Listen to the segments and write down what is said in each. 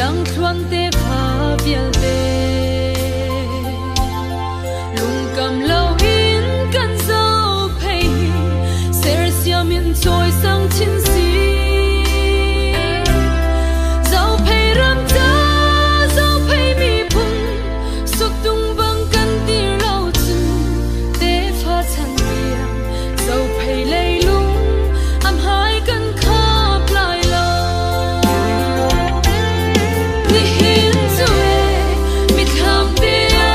yang thuang te pha bial te lung kam lo in kan zo phei ser siam in choi sang chin si zo phei ram cha zo phei mi phun suk tung bang kan tir lo chun te pha chan biang zo phei lei lung am hai kan khap lai lo ni hin zu e mi tham te a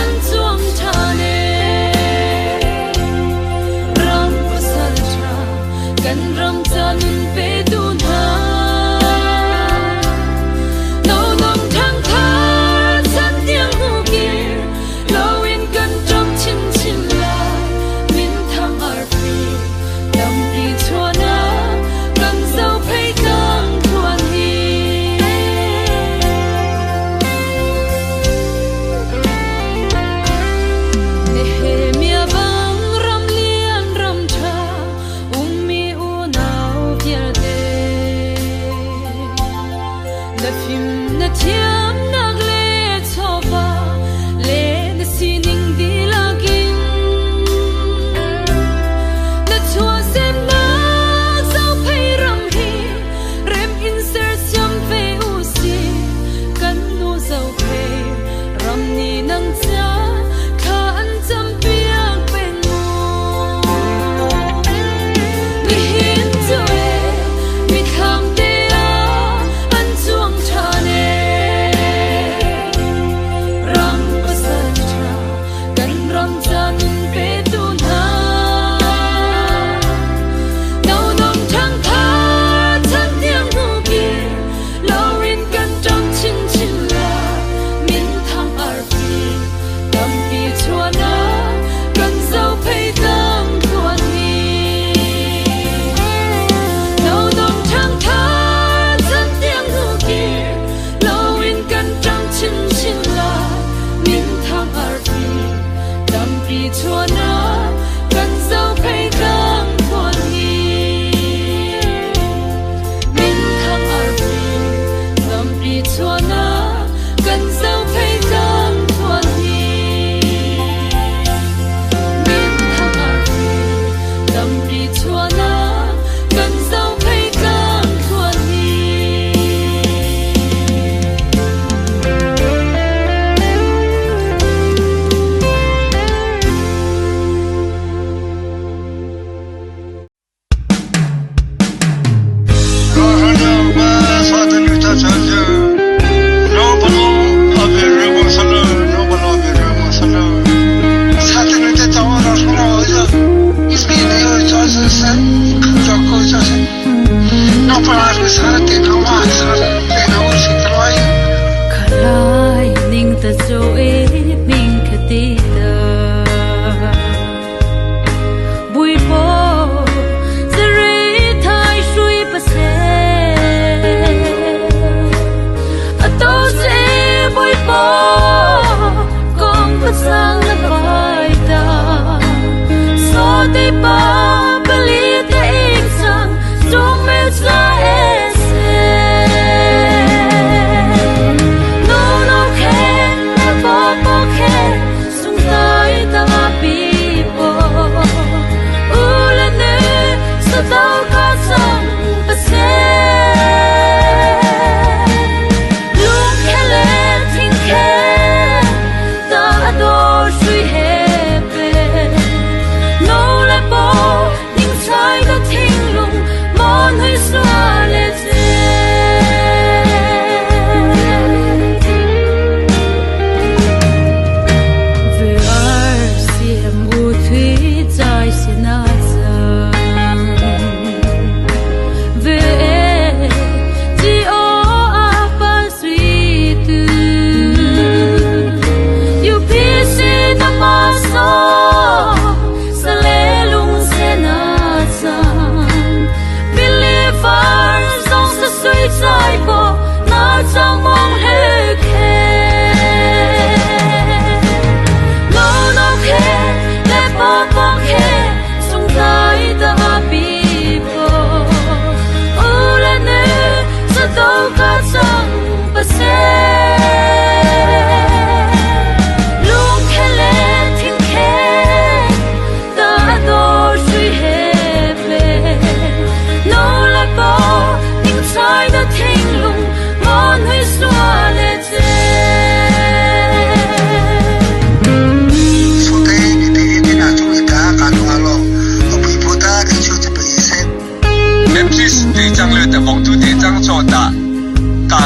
an chuang tha ne ram pa sal cha kan ram cha nun pe tu na no long thang thar san tiang hu kir lo in kan trong chin chin la min tham ar pi dam pi chua na kan zo phei kang thuan hi ne he mia bang ram lian ram tha mi u nau pier de na phim na thiam nak le chowa le na sining di lagin na chua sen ma zau phei ram hi rem in ser siam ve u si kan nu zau phei ram ni nang cha kha an cham piak pe ngo ni hin zu e mi tham te a an chuang tha ne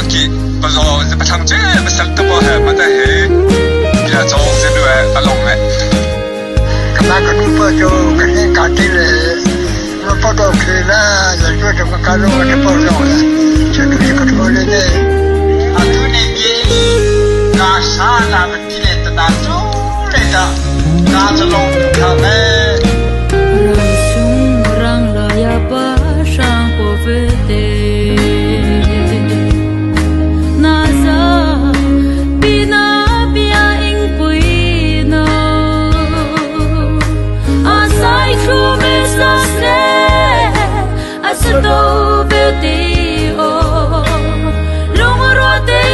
ki bazo patang je basal to bo hai mata he ya zo se do along hai kama ka tu pa jo ka ni ka ti le no pa do ke la ya jo to ka lo ka po lo la che tu ka to le ne a tu ne ye ka sa la ba ti le ta jo le ta ka zo lo ka me rang sung rang la ya pa sang po ve te na za pina bia ing pui no a sai chu me sa se a sa do ve te o long ro te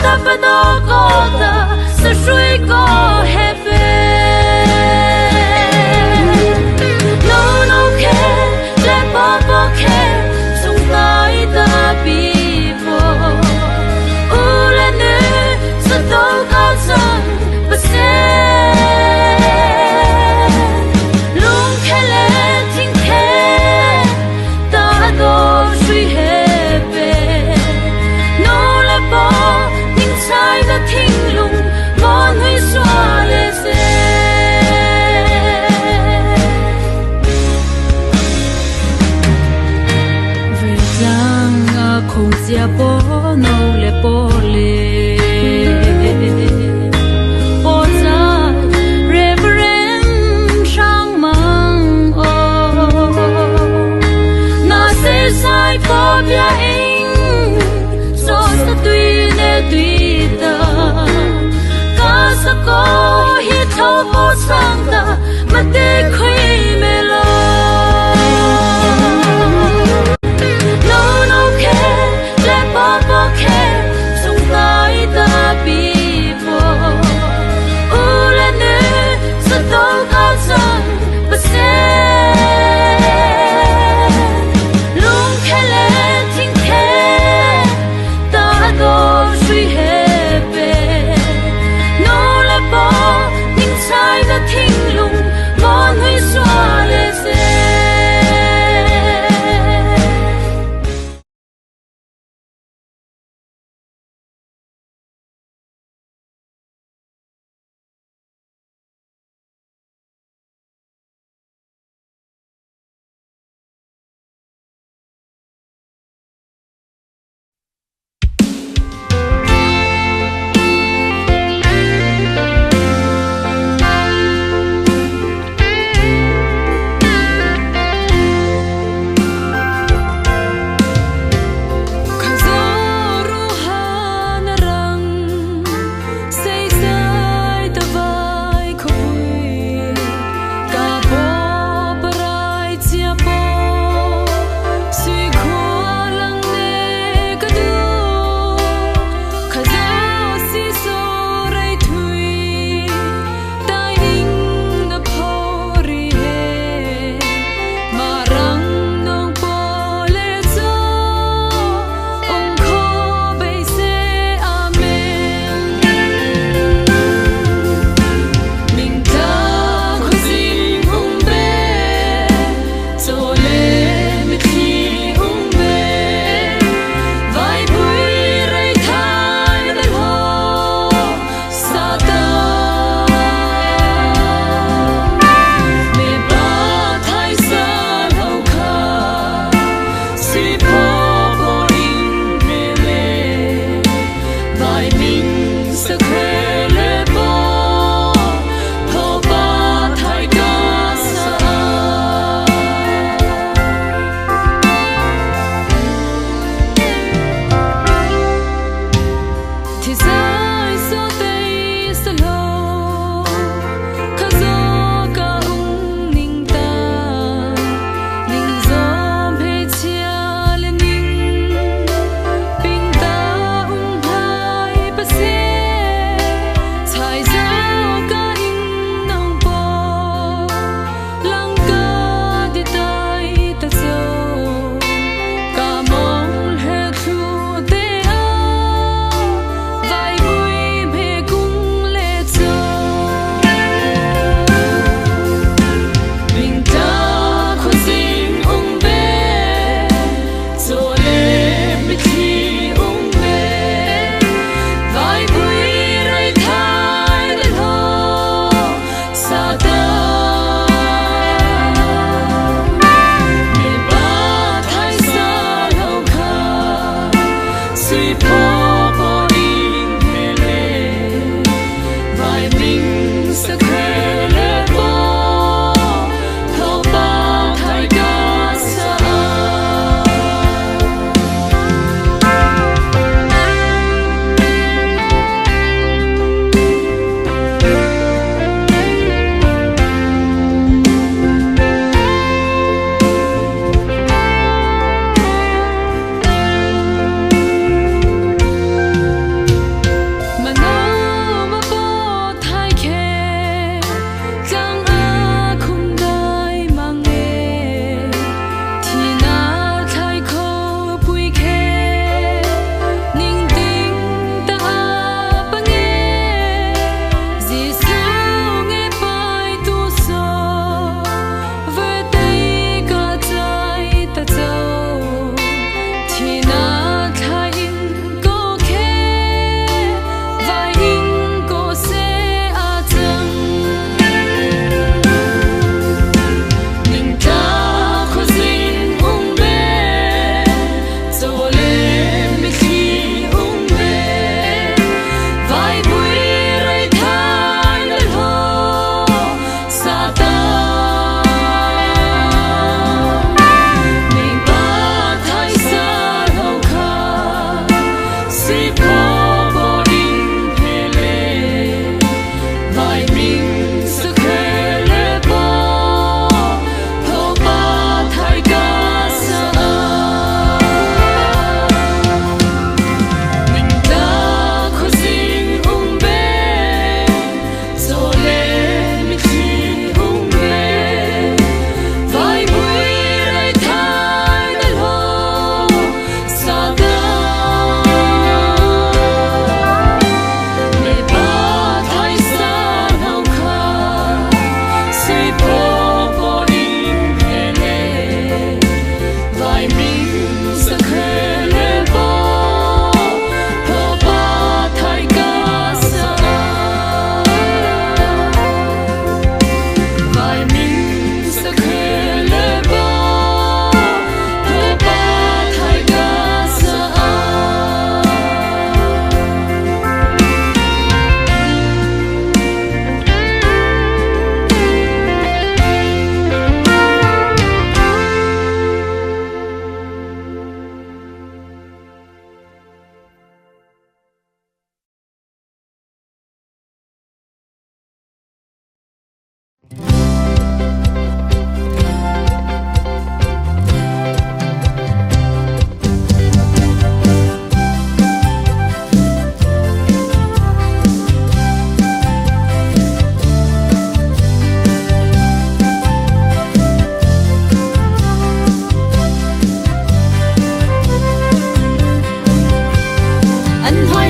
ta pa do ko ta sa shui ko he fe no no ke le pa pa ke sung tai ta pi po u le ne sa do ka sang pa se lung ke le ting ke ta do shui he pe no le pa ting sai da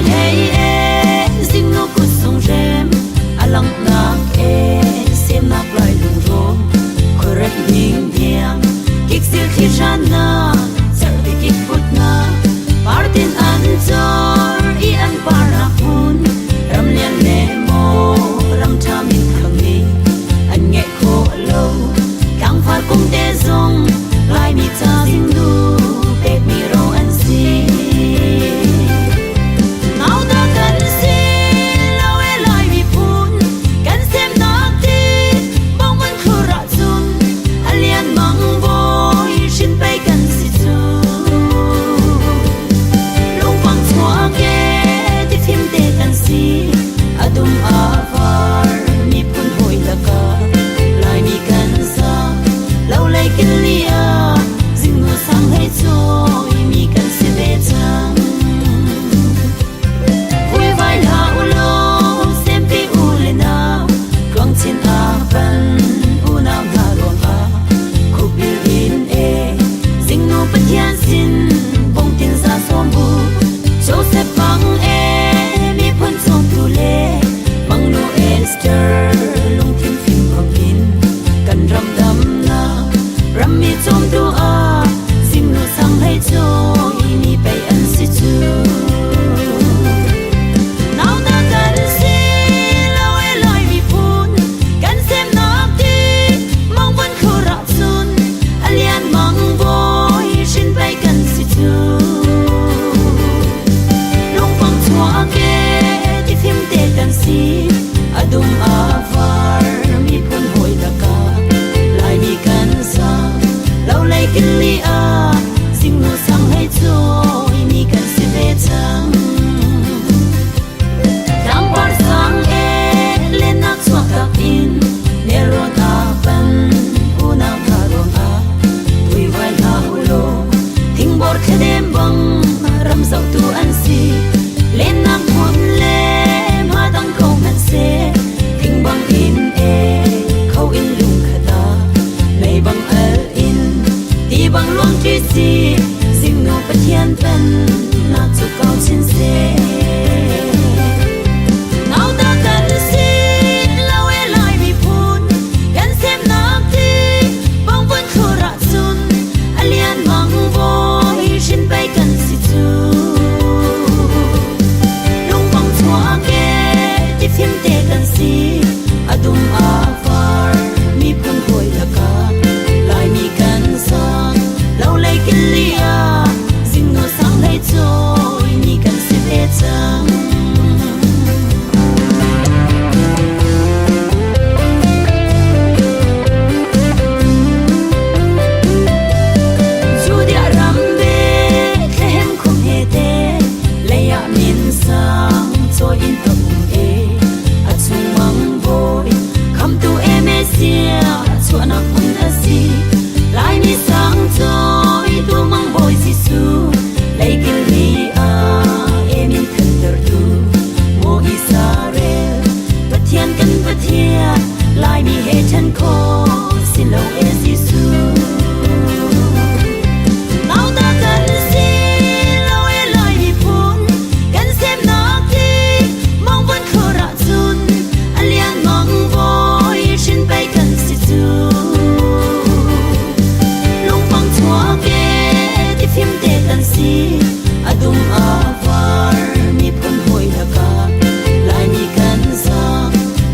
hey e zing no ku song rem alang nak e sem nak lai lung rom correct ning diang kik sil khi jana sar bi kik put na partin an chor I an par na hun ram lian ne mo ram tha min khang ni an nge kho lo kang phal kum te zong lai mi cha zing du pek mi ro an si now da kan si lo e lai mi phun kan sem nak ti bong wan khu ra chun alian mang boy shin pai kan si chu lung pang chua ke ti phim te kan si adum avar mi phun hoi la ka lai mi kan sa lo lai kin lia zing no sang hai choi mi kan si be chang vui vai la u lo sem pi u le na kwang chin a ban u na ma ro a khu bil in e zing no pathian sin bong tin sa som bu Joseph bang e mi phun chong tu le mang no Esther lung thim phim bang in kan ram dam na ram mi chom tu a zing no sang hai choi mi pai an si chu now na kan si lo e lai mi phun kan sem nak ti mang van khu ra chun alian mang boy shin pai kan si chu lung pang chua ke ti phim te kan si adum avar mi phun hoi la ka lai mi kan sa lo lai kin li a sing no sang hai choi mi kan si ve chang dang par sang e le na chua ka in ne ro na ban u na ka ro a tui vai la u lo thing bor khdem bang ram zau tu an si le na khom le ma dang ko man se thing bang in e khau in lung khata nei bang al in ti bang luang ti si sing no pathian pen na chu kau chin se now da kan si lo e lai mi phun kan sem nak ti bang van khu ra chun alian mang boy shin pai kan si chu lung bang chua ke ti phim te kan si adum avar mi phun hoi la ka lai mi kan sa lo lai kin lia zing no sang lai choi mi kan si ve chang Judia rambe khem khum he te leya min sang choi in to e a chung mang boy come to MSia chuan a kun a si lai mi sang choi tu mang boy si su lai kin li a emin kan ter tu mo Israel pathian kan pathian lai mi he chan ko si lo e si su now da kan si lo e lai mi phun kan sem nak ti mang van khu ra chun alian mang boy shin pai kan si chu lung pang chua ke ti phim te kan si adum avar mi phun hoi la ka lai mi kan sa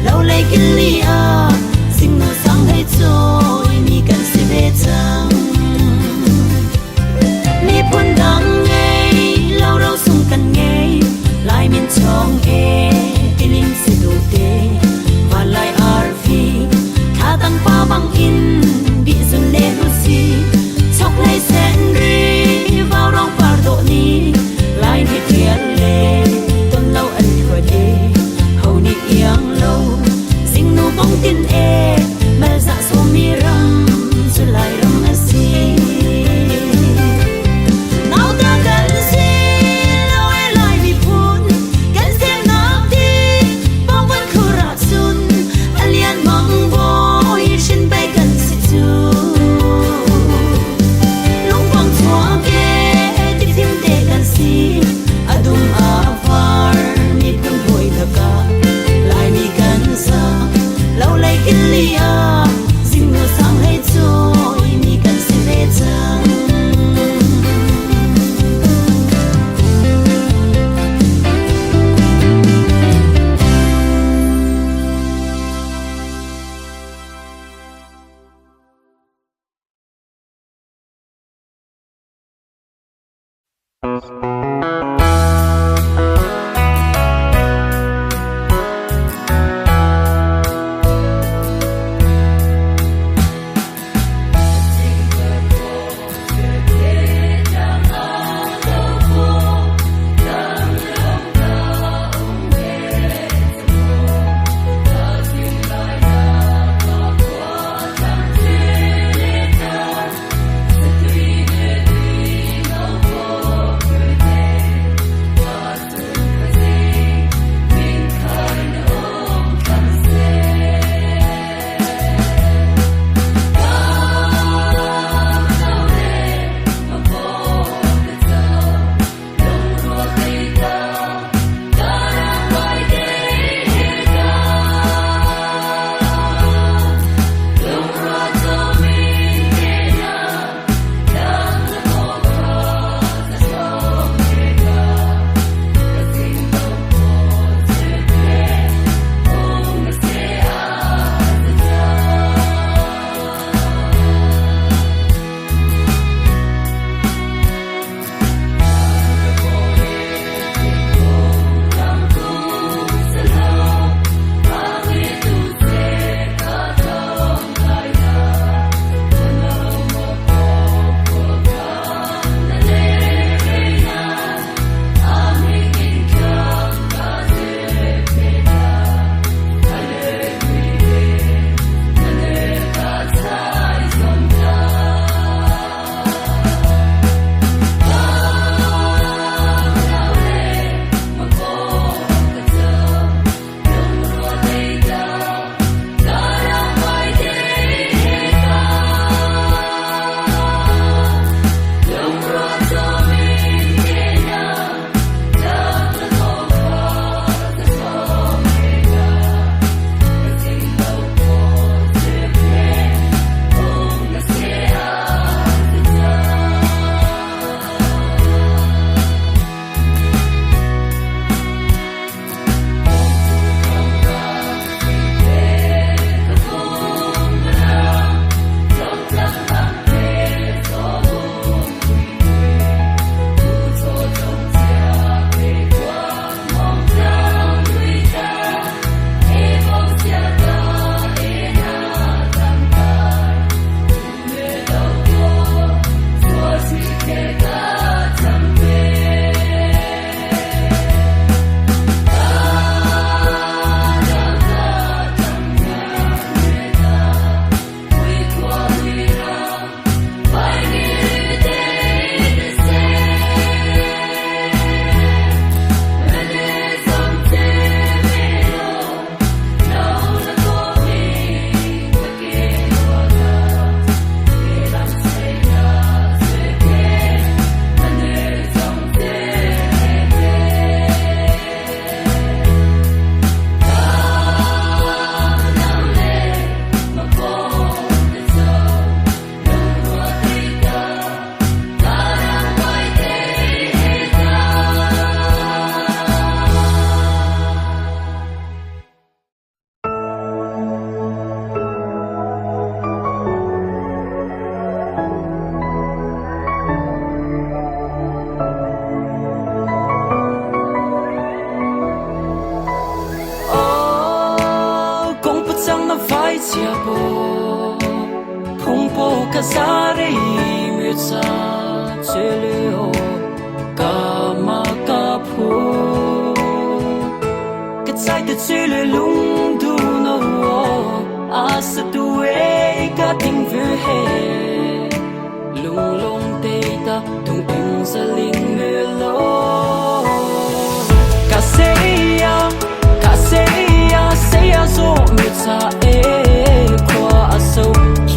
lo lai kin li a sing no sang hai choi mi kan si ve chang mi phun dang ngei lo ro sung kan ngei lai min chong e tiling si du te va lai ar fi tha tang pa bang in bi zum le ru si chok lai sen ri vào rong par do ni lai ni tian le ton lo an khoi de hau ni yang lo sing no bong tin e mal za so mi ram su lai ram a si now da kan si lo e lai mi phun kan sem nak siapo Pumpo kasari mitsa Chileo Kamakapu Katsai the chile lung du no Asa duwe ka ting vu he Lung long deita tung ting sa ling me lo Kaseya zo mitsa e kwa aso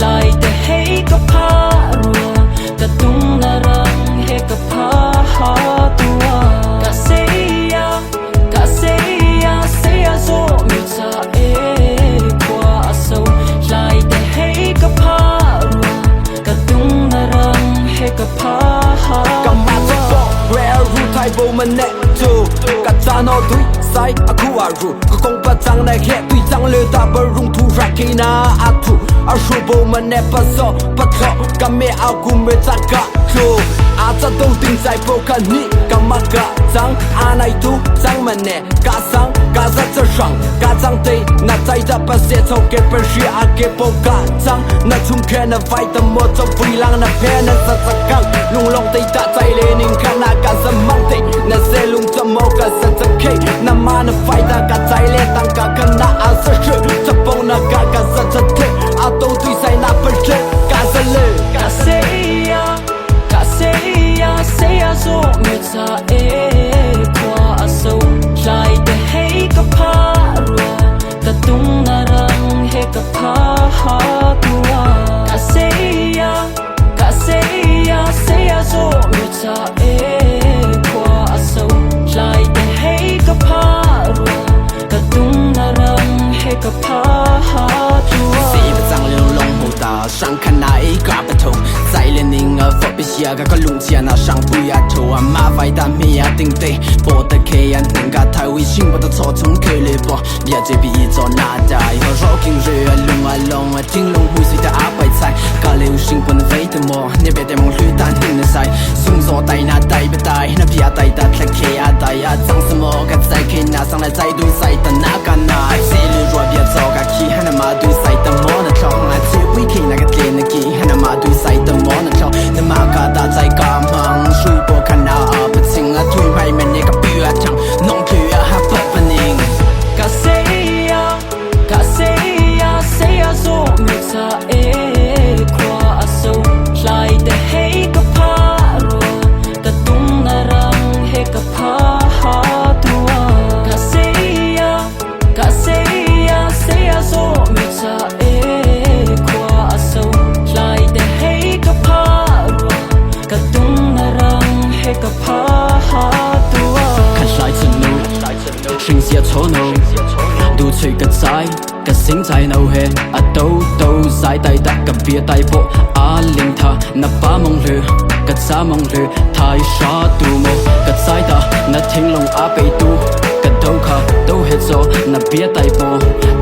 Lai te hei ka parua Ka tung narang he ka pahatua Kaseya zo mitsa e kwa aso Lai te hei ka parua Ka tung narang he ka pahatua Kamata rare ru thai bo man net to ka chano tui sai aku aru ko kong pa chang na he tui chang le ta ba rung thu rakina atu aru bo man net pa so pa tho ka me aku me ta ka to a cha dong ting sai po ka ni ka ma ka chang anai tu chang man ne ka sang ka za cha shang ka chang dei na chai da pa se chok ke per shi a ke po ka chang na chung ke na vai ta mo cho vui lang na phe na sa sa kang lung long dei ta chai le ning ka na ka za mang dei na se lung cho mo ka sa sa ke na ma na vai ta ka chai le tang ka ka na a sa shu cha pong na ka sa cha the a to tui sai na per che ka za le Kaseya zo mitsa e kwa aso Lai te hei ka parua Ka tung narang he ka pahatua Kaseya zo mitsa e kwa aso Lai te hei ka parua Ka tung narang he ka pahatua Si ba chang le long ho ta shang khan na e ka pa tho sai le ning a fo bi xia ga ka lung chia na shang bu ya tho a ma vai da mi ya ting te po ta ke yan ning ga tai wi xing ba da cho chung ke le bo bia je bi zo na dai ho ro king re a long a ting long hu si ta a bai sai ka le u xing pon vei de mo ne be de mo hlui tan ting na sai sung zo dai na dai ba dai na bia dai da tla ke a dai a chang sa mo ga sai ke na sang la zai du sai ta na ka na si le ro bia zo ga ki ha na ma du sai ta mo na chong na chi wi ki na ga tle na ki ha na ma du sai ta mo na chong na ma ka da zai ka mang shui bo ka na a pa sing a thui mai men ne ka pi a chang nong thu a ha pa pa ning Kaseya zo mitsa e kwa aso Lai te hei ka parua Ka tung narang he ka pahatua Kaseya zo mitsa e kwa aso Lai te hei ka parua Ka tung narang he ka pahatua看来真怒心事错怒ดูช่วยกันใจกันสิงใจเนาเฮอะโตสายไตดักกับเบียไตโปอาลิงทานับป้ามองเลือกัดสามองเลือทายชาตูโมกัดสายตานัดทิ้งลงอาไปตูกัดโตขาโตเฮโซนับเบียไตโป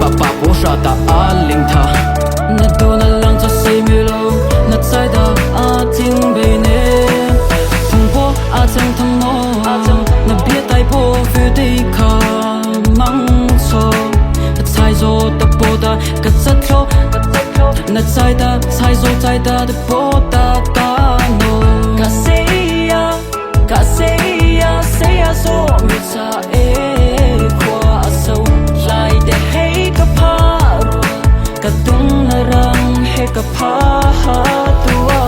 ปะโปชาตาอาลิงทา Na do na lang cho say mi lo Na tsai da a ting bei ne Thung po a chang thang mo Na bia tai po vu dei ka mang cho Tsai zo ta po da ka tsat lo Na tsai da de po da ka no Kaseya zo mitsa e kwa aso Lai de hei ka parua Ka tung narang he ka pahatua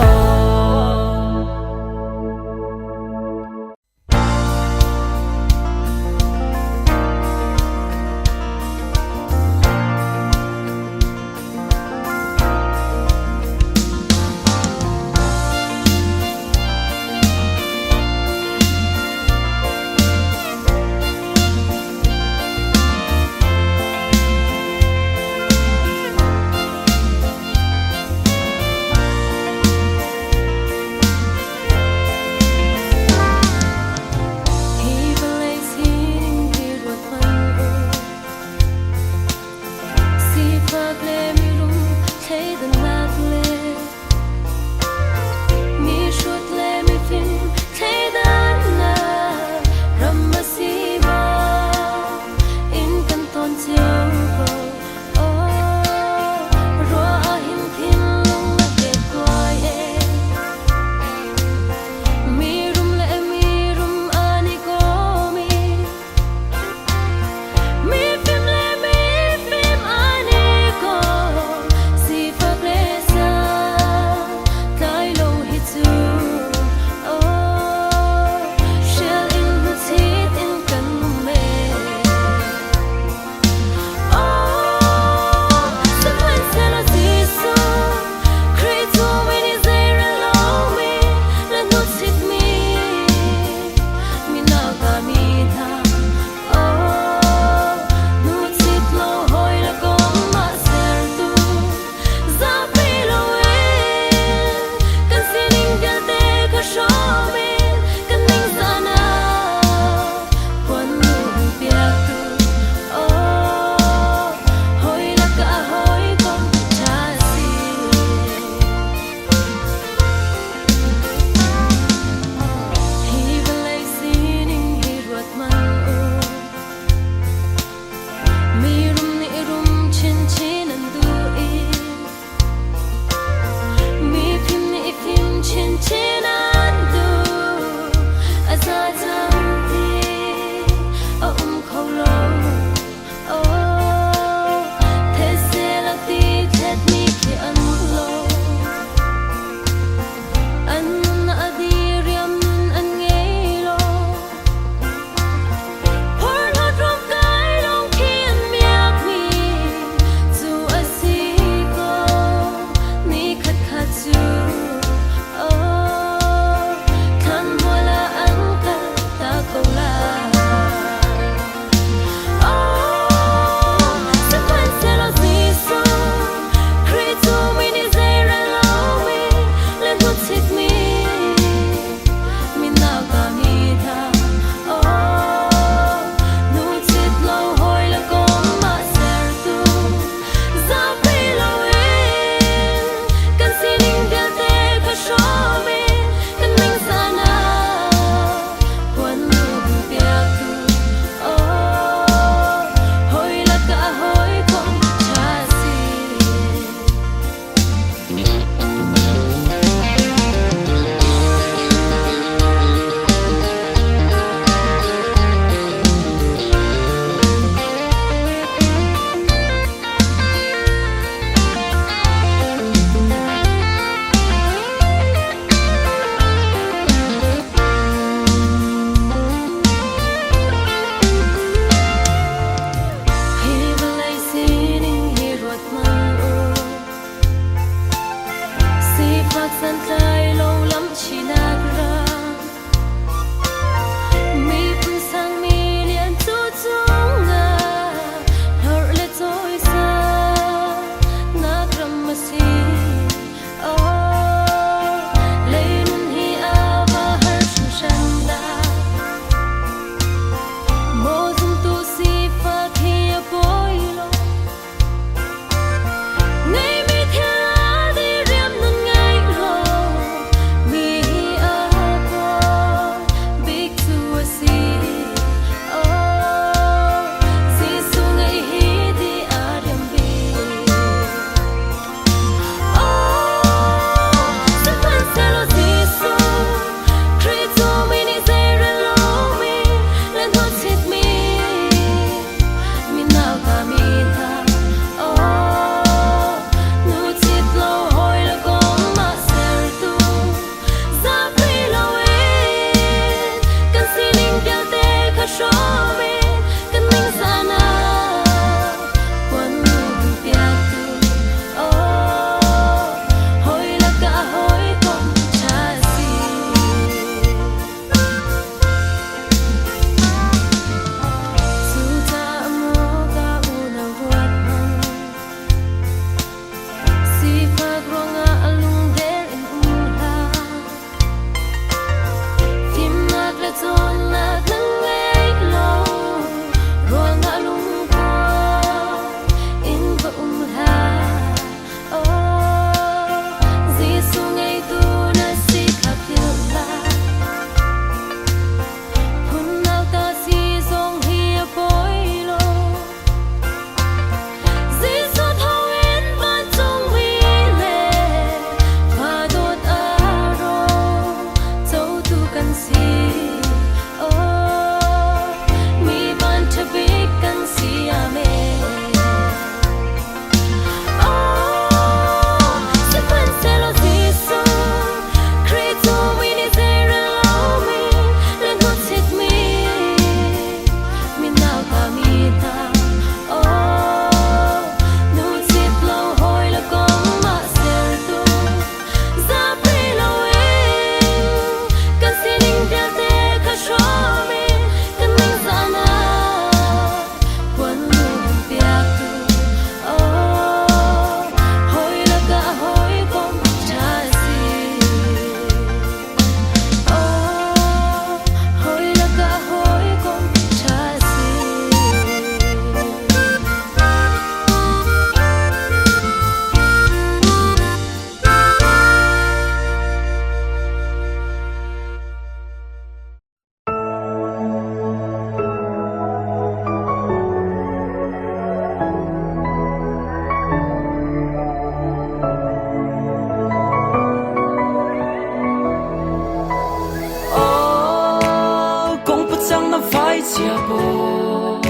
지하보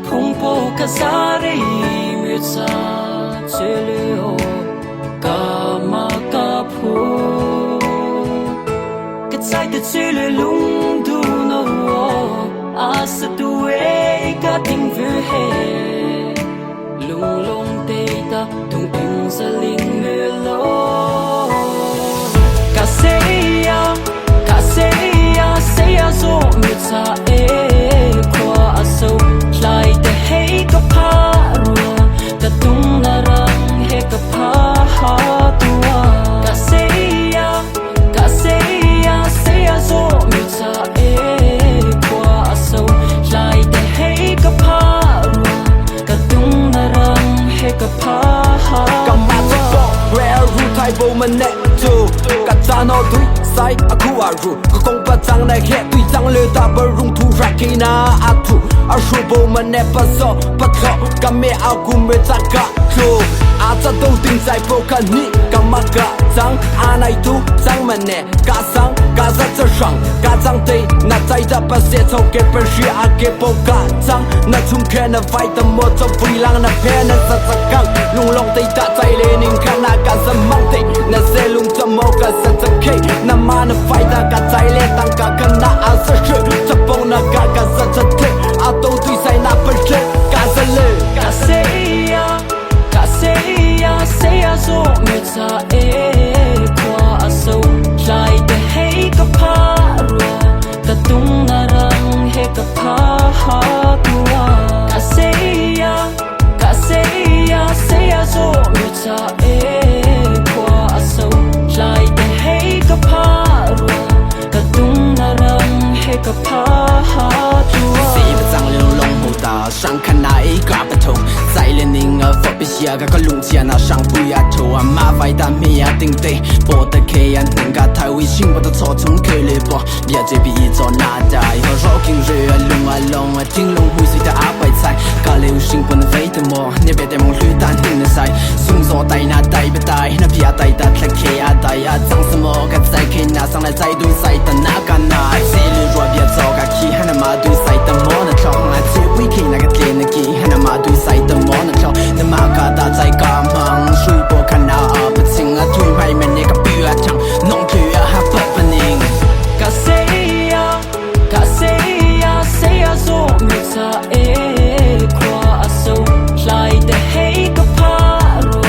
풍포 가사리 뮤사 젤리오 까마까포 그차이드 젤리 룽두노 아스두에 가팅 뷰해 룽롱 데이다 동핑 살링 멜로 가세야 세야 zo 뮤사 에과 아소 라이데 헤이가 파루아 다tung 나랑 헤가 파하두아 가세야 세야 zo 뮤사 에과 아소 라이데 헤이가 파루아 다tung 나랑 헤가 파하두아 Rare root I bo man net to Katano tui sai aku aru Kong pa chang na he tui chang le ta barung tu rakina atu Ashu bo man net pa so pa tho Kame aku me chaka to Acha do ting sai po ka ni Kamaka chang anai tu chang man ne Ka sang ka za cha shang Ka chang tei na chai da pa se chok ke per shi a ke po ka chang Na chung ke na vai ta mo cho vui lang na pe na sa sa kang Lung long tei ta chai le ning ka na ka sa mang tei Na se lung cho mo ka sa sa ke Na ma na vai ta ka chai le tang ka ka na a sa shi Cha pong na ka sa cha te A to tui sai na per che ka sa le Seya zo 뮤사 에과 아소 라이데 헤이가 파루아 다tung 나랑 헤가 파하두아 가세야 zo 뮤사 에과 아소 라이데 헤이가 파루아 다tung 나랑 헤가 파하두아 Siva zang liu long hu da Shang kan na e ka pa to Zai le ning a fo pi xia ga ka lung jia na shang bu ya to A ma vai da mi ya ding de Bo da ke ya ning ga tai wi xing ba da cho chung ke le bo Bia je bi yi zo na dai Ho ro king re a long A ting long hui sui da a bai cai Ka liu xing bu na vei de mo Ne be de mong hui dan ting na sai Sung zo dai na dai ba dai Na bia dai da tla ke a dai A zang se mo ga zai ke na sang lai zai du sai da na ga na Se le ruo bia zo ga ki ha na ma du sai da mo na chong La zi wi ki na ga tle na ki ha na ma du sai da mo na chong Na ma ka da zai ka mang Shui bo ka na a pa tsing A tui mai men ne ka pi a chang Nong tu a ha pa pa ning Seya zo 뮤사 에과 아소 라이데 헤이가 파루아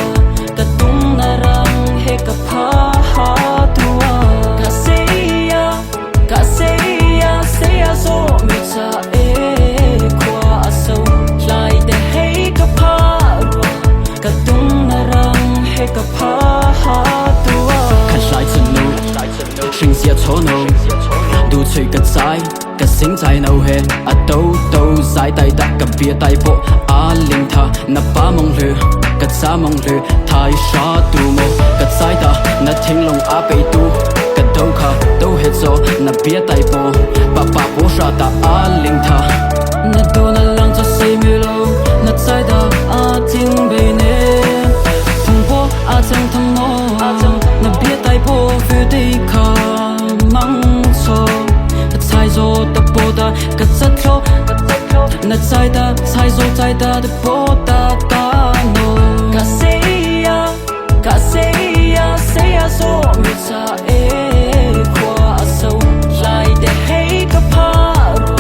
다tung 나랑 헤가 파하두아 가세야 zo 뮤사 에과 아소 라이데 헤이가 파루아 다tung 나랑 헤가 파하두아 Kan shai chen nu Shing xia cho nu Du chui ka zai Ka sing zai nau he A do zai dai da Ka bia dai bo A ling tha Na ba mong lu Ka za mong lu Thai sha du mo Ka zai da Na ting long a bei du Ka do ka do he zo Na bia dai bo Ba bo sha da A ling tha Na do na lang cho say mi lo Na zai da a ting bei ne Thong po a chang thang mo Na bia dai po Vu dei ka mang cho Na zai zo da po da Ka zat lo Na zai da Da po da ka no Seya zo 뮤사 에과 아소 라이데 헤이가 파루아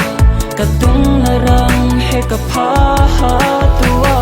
다tung 나랑 헤가 파하두아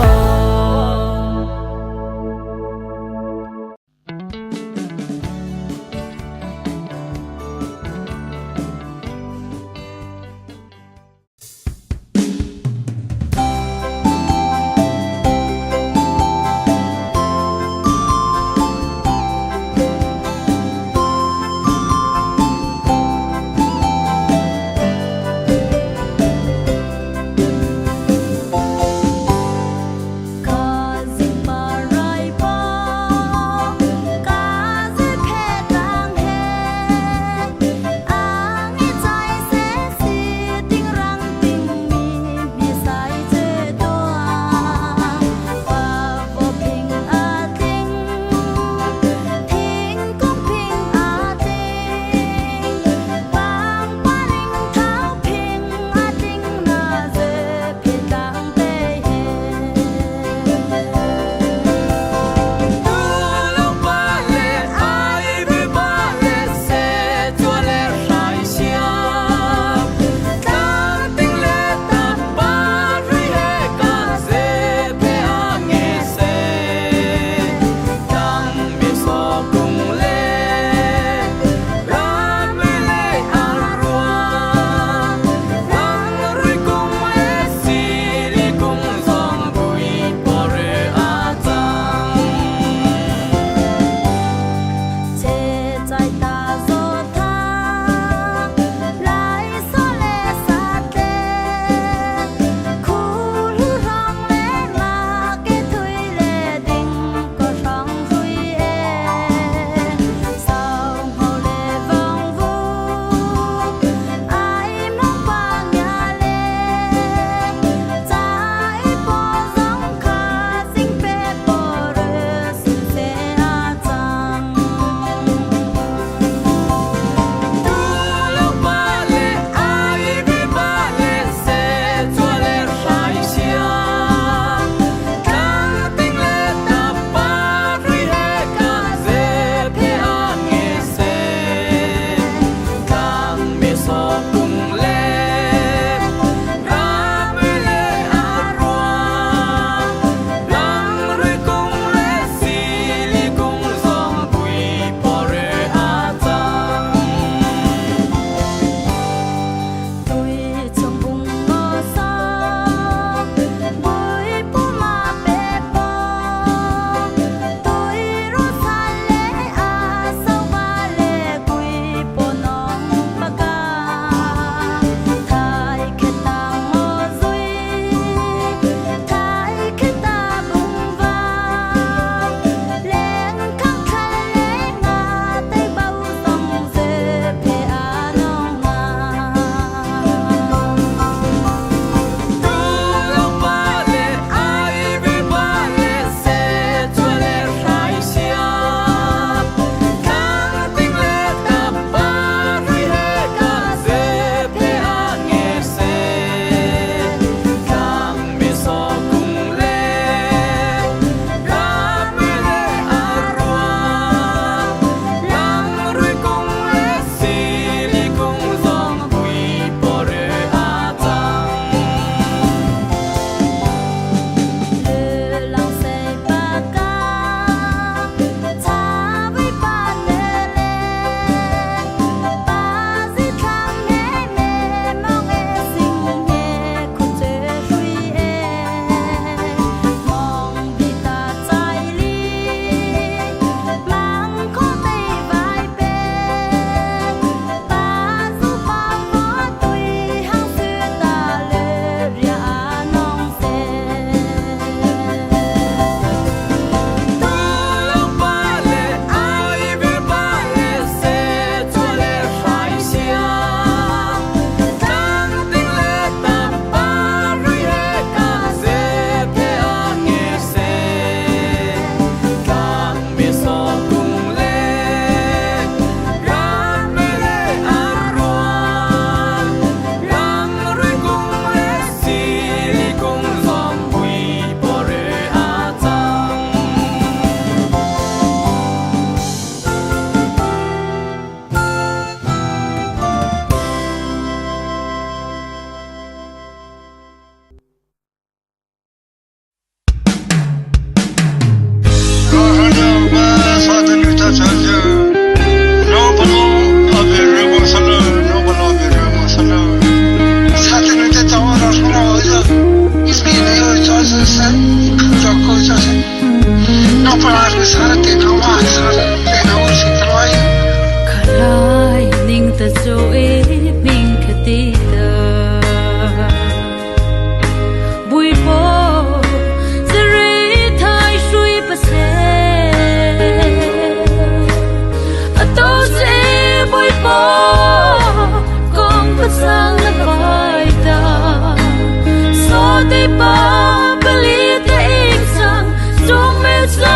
Mas besar tidak masal, tidak usik terlalu. Khalai ning ta zo e ming khati ta bui po zare thai shui pa se ato se bui po kong pa sang la pai ta so te pa beli te ing sang so me sa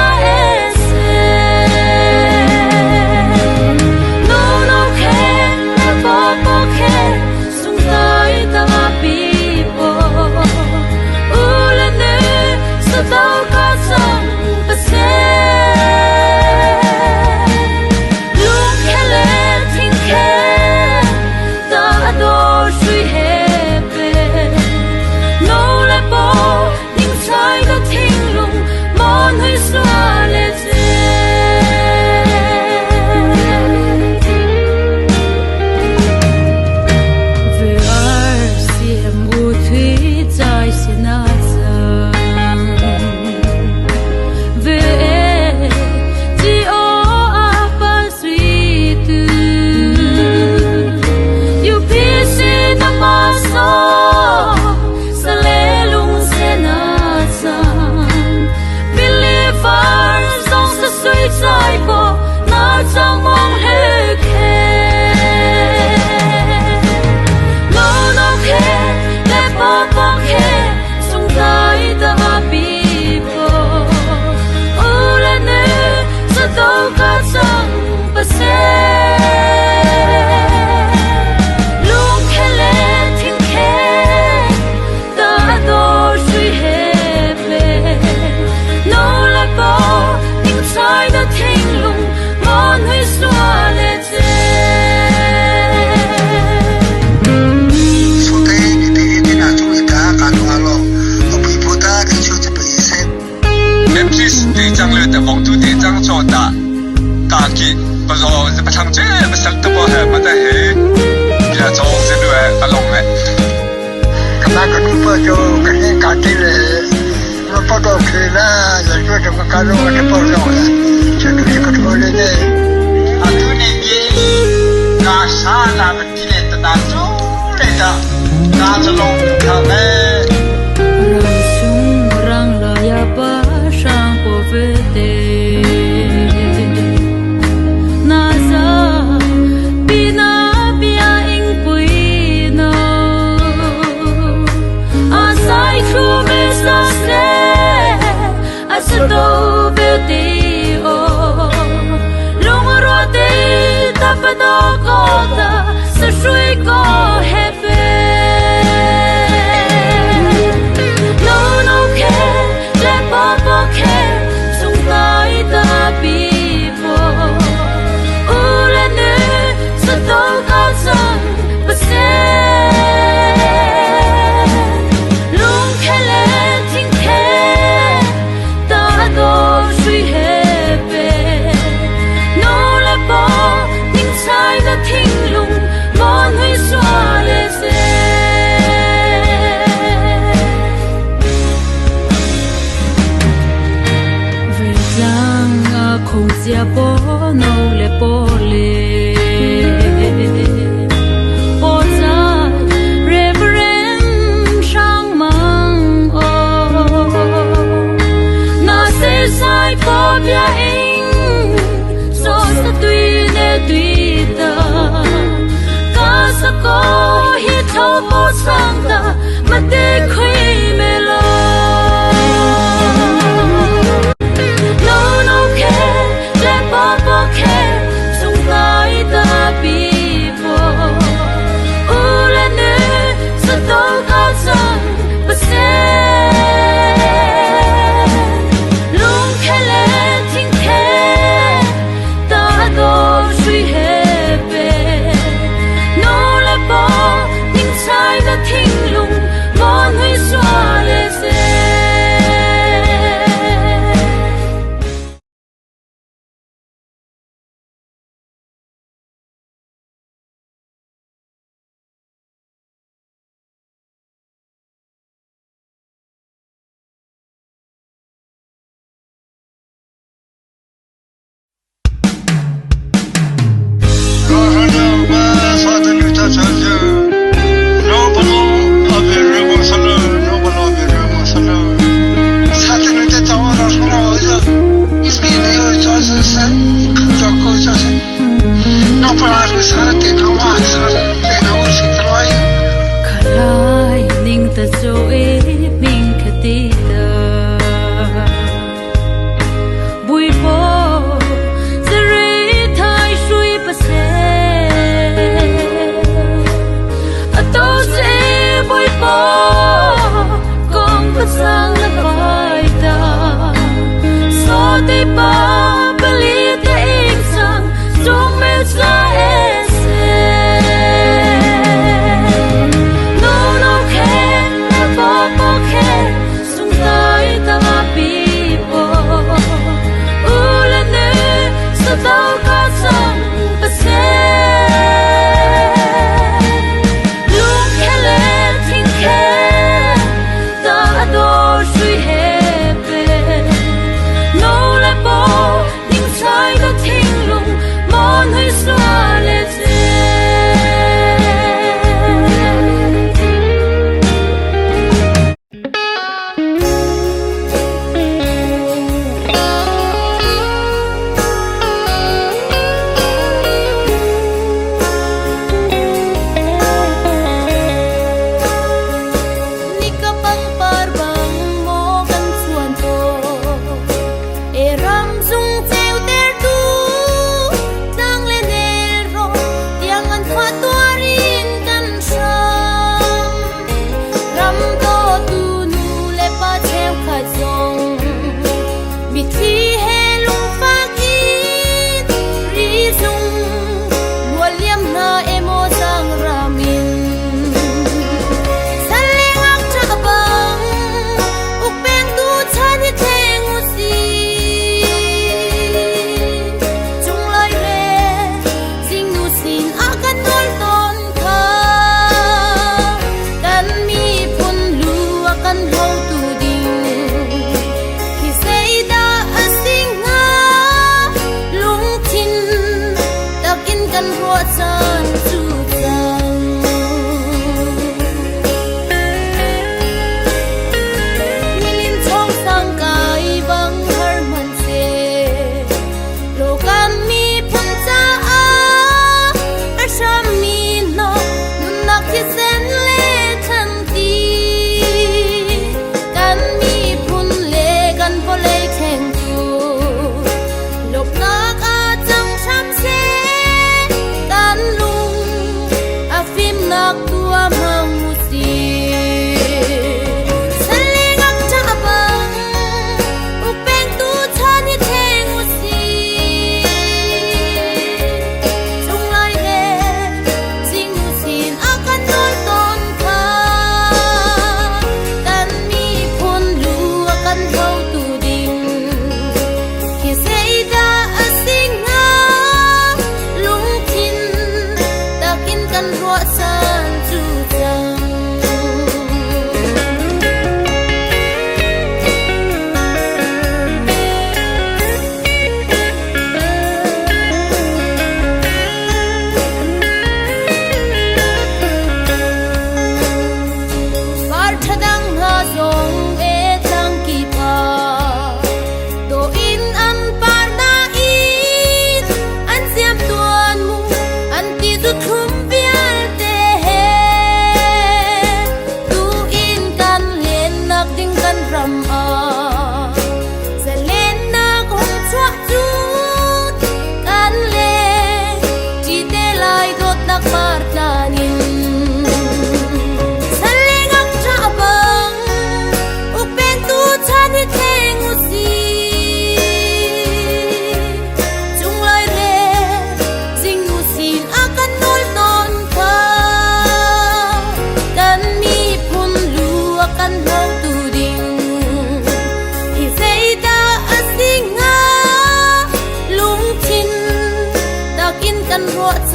thinh lùng mòn huy xóa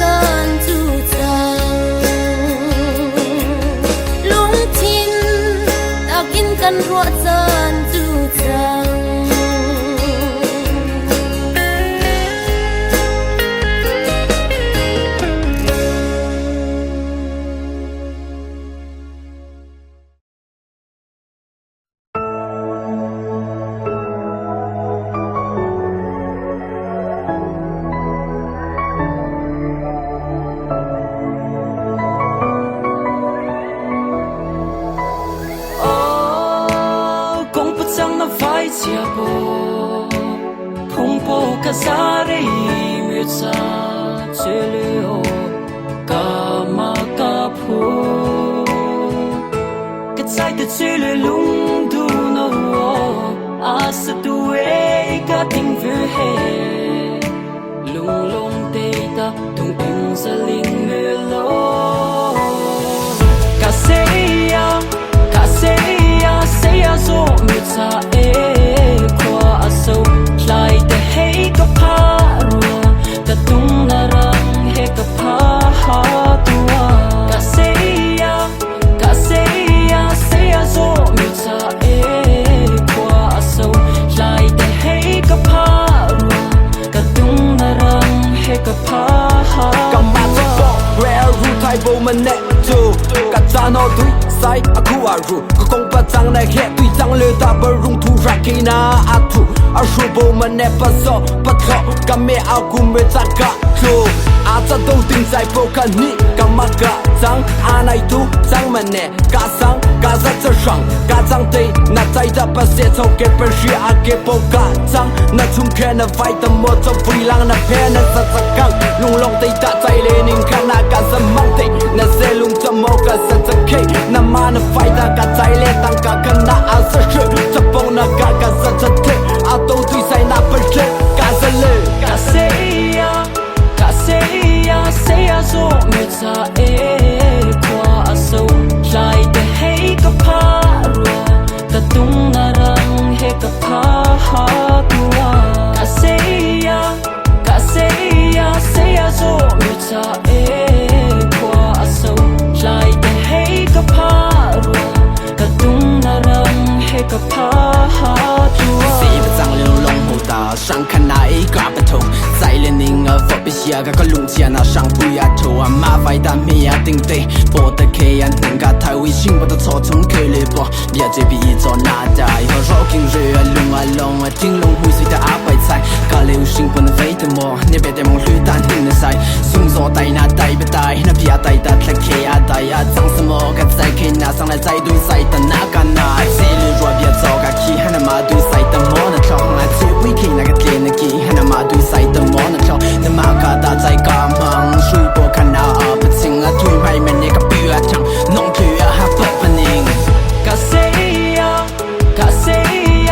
dân chu trăng lũng chín ta kín căn ruột dân chu trăng Kasari mitsa chilio kama kapu katsai te chile lung du no asa tu e ka ting vu he lung lung te ta tung ping sa ling me lo kaseya seya so mitsa e kwa aso lai te hey ka parua ta tung narang he ka pa ha tua kaseya seya so mitsa e kwa aso lai te hey ka parua ka tung narang he ka pa ha ka ma so rare ru thai bo mane tu ka cha no tui sai aku aru ka kong pa chang na he tui chang le ta bar rung thu rakina atu a shu bo mane pa so pa tho ka me a ku me cha ka tu a cha do ting sai po ka ni ka ma ka chang a nai tu chang mane ka sang ka za cha shang ka chang te na chai da pa se chau ke per shi a ke po ka chang na chung khe na vai ta mo cho vui lang na phe na sa sa kang lung long te ta chai le ning ka na ka sa mang te na se lung cha mo ka sa cha ke na ma na vai ta ka chai le tang ka ka na a sa shu cha po na ka ka sa cha te a to tui sai na per che ka sa le kaseya so mitsa e kwa aso lai te hey ka parua ta tung narang he ka pa ha tua kaseya so mitsa e kwa aso lai te hey ka parua ta tung narang he ka pa ha tua si ba chang le long ho ta sang khan na e ka pa thong sai le ning a fo bi sia ga ka lung sia na sang pu ya tho a ma vai ta me ya ting te po ta ke yan ning ga thai wi sing ba ta cho chung ke le po bia je bi zo na dai ho ro king re a lung a long a ting long hu si ta a pai sai ka le u sing pon vai te mo ne be te mong hlui tan hin na sai sung zo tai na dai be tai na pia tai ta thla ke a dai a chang samo ka sai ke na sang la sai du sai ta na ka na si le ro bia zo ga ki ha na ma du sai ta mo na thong la chi wi ki na ka tle na ki ha na ma du sai ta mo na thong na ma ka ta sai ka mang shui po ka na a pa sing a thui mai men ne ka pi a chang nong thu a ha pa pa ning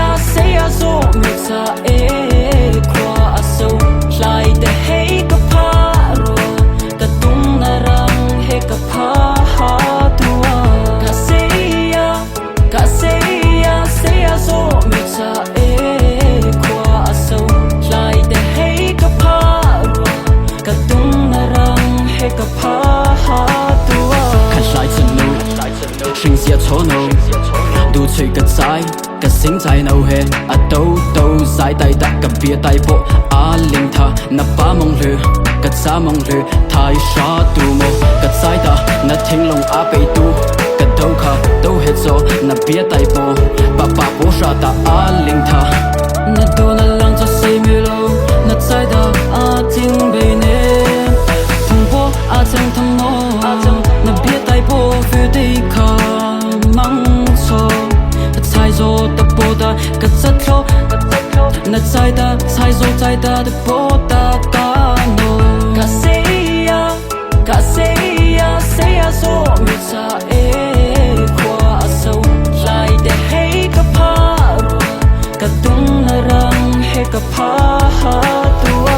kaseya so mitsa e kwa aso lai te hey ka parua ta tung narang he ka pa ha tua kaseya so mitsa e kwa aso lai te hey ka parua ka tung narang he ka pa ha tua kan sai chun nu sing sia cho no du chui ka sai ka sing sai no he a do sai tai ta ka bia tai po a ling tha na pa mong le ka sa mong le thai sha tu mo ka sai ta na thing long a pe tu ka do kha do he zo na bia tai po pa po sha ta a ling tha na do na lang cho sei mi lo na sai da a ting be ne thung po a chang thang mo na bia tai po fu dei kha mang cho sai zo ta po da ka sa thlo na sai da sai zo sai da de po da ka no kaseya so mitsa e kwa aso lai te hey ka parua ka tung narang he ka pa ha tua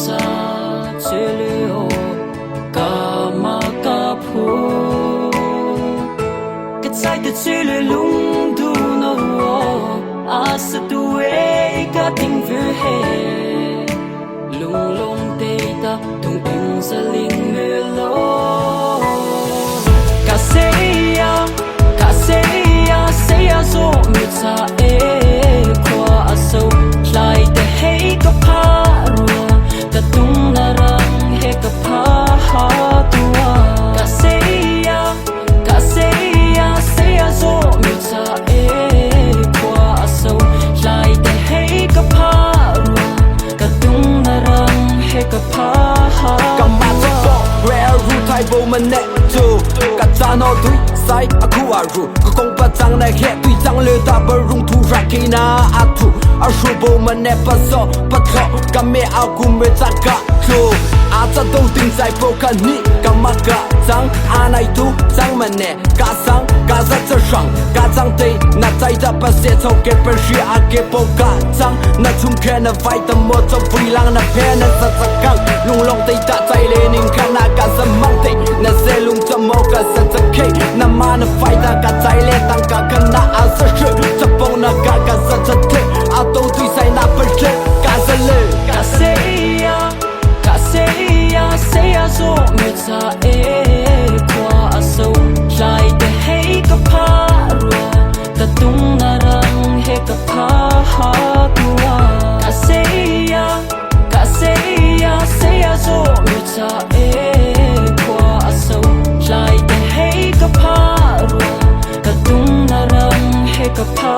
ta chơi liều cả mà cả phù cái trái từ chơi liều lung thu nó à sẽ tu ấy cả tình vui hè lung lung tê ta tung tung sa linh mê lô cả say ya zo mi ta e qua sâu lại để hay có pha rùa ta tung na răng hay có pha ha tua cả say ya zo mi ta e qua sâu lại để hay có pha rùa ta tung na răng hay có pha ha cầm mắt cho bỏ rare ru thay vô mình nè chú cả cha nó túi sai aku aru ko kong pa chang na he tui chang le ta ber rung thu rakina atu a shu bo man ne pa so pa tho ka me a ku me ta ka tu a ta do ting sai po ka ni ka ma ka chang a nai tu chang man ne ka sang ka za cha shang ka chang te na tai da pa se cho ke per shi a ke po ka chang na chung ke na vai ta mo cho vui lang na pe na sa sa kang lung long te ta tai le ning ka na ka sa mang te na se lung cho mo ka sa sa ke na ma na vai ta ka tai le tang ka ka na a sa shu cha po na ka sa cha te a to tui sai na per che ka sa le cả say ya zo mi ta e qua sâu lại để hay có pha rùa ta tung na răng hay có pha ha tua cả say ya zo mi ta e qua sâu lại để hay có pha rùa ta tung na răng hay có pha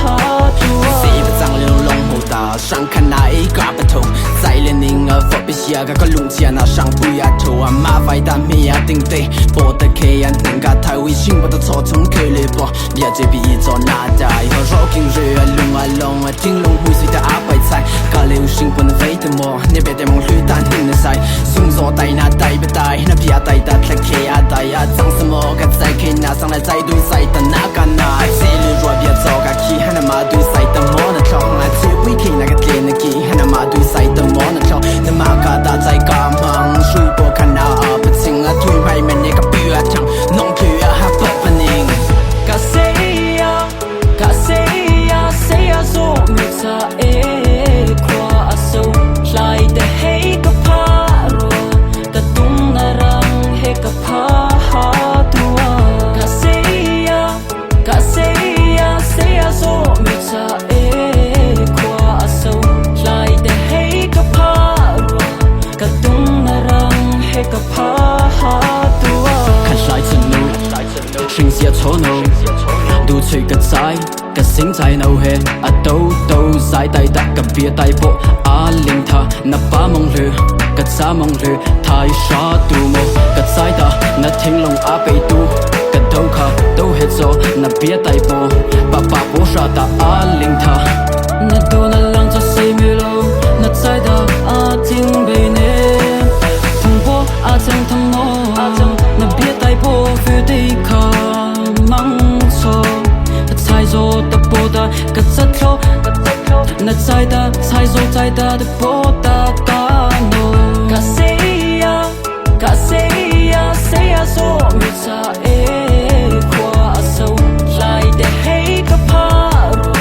ha tuaสีประจังเรื่องลงหูตาช่างขนาดกราบประทงใจเล่นนิ่งฟอบไปเชียก็ลุงเชียน่าช่างปุยอาทัวมาไฟตามีอาติงเตะปวดตะเคยันถึงกับไทยวิชิงปวดท้อจงเคยเลยบ่เบียดเจ็บอีจอหน้าใจเขารอกินเรือลุงลงทิ้งลงหุยสิแต่อาไปใส่ก็เลยชิงปนไฟแต่มอเนี่ยเบ็ดแต่มองลุยตานหินในใส่สุ่งโซไตหน้าไตไปไตน้าพี่อาไตตัดตะเคอาไตอาจังสมอกับใจเคน่าสังและใจดุยใส่แต่หน้ากันนายสีเหลือรัวเบียดจอกับขี้ให้น้ามาดุยใส่แต่มอนะคลองและเจ็บวิคีนักเกณฑ์กี้ให้น้ามาดุยใส่แต่มอนะคลองน้ามากาตาใจกำมังช่วยปวดขนาดเป็นสิ่งทุยไม่แม่เนี่ยกับเบื่อจังน้องเพื่อหาเปิดปนิงcả say ya zo mi ta e qua sâu lại để hay có pha rùa ta tung na răng hay có pha ha tua cả say ya zo mi ta e qua sâu lại để hay có pha rùa ta tung na răng hay có pha ha tua看晒成路สิ่งเสียโชโนดูช่วยกันใจกับสิ่งใจเราเห็นอาโตสายไตตักกับเบียไตโปอาลิงทานับป้ามองเรือกับสามองเรือทายชาตูโมกับสายตานัดทิ้งลงอาไปตูกับเดาขาเดาเฮโซนับเบียไตโปป้าโปชาตาอาลิงทานัดโดนลังจะใส่ไม่ลงนัดใจตาอาทิ้งไปเน่ทุ่งโปอาจังทำโนนับเบียไตโปฟื้นได้ขามังโซใจโซตะโปตากัดสัดโลนัดใจตาใจโซใจตาตะโปตากาโนกาเซียโซมิซาเอควาโซไลแต่ให้กับพารัว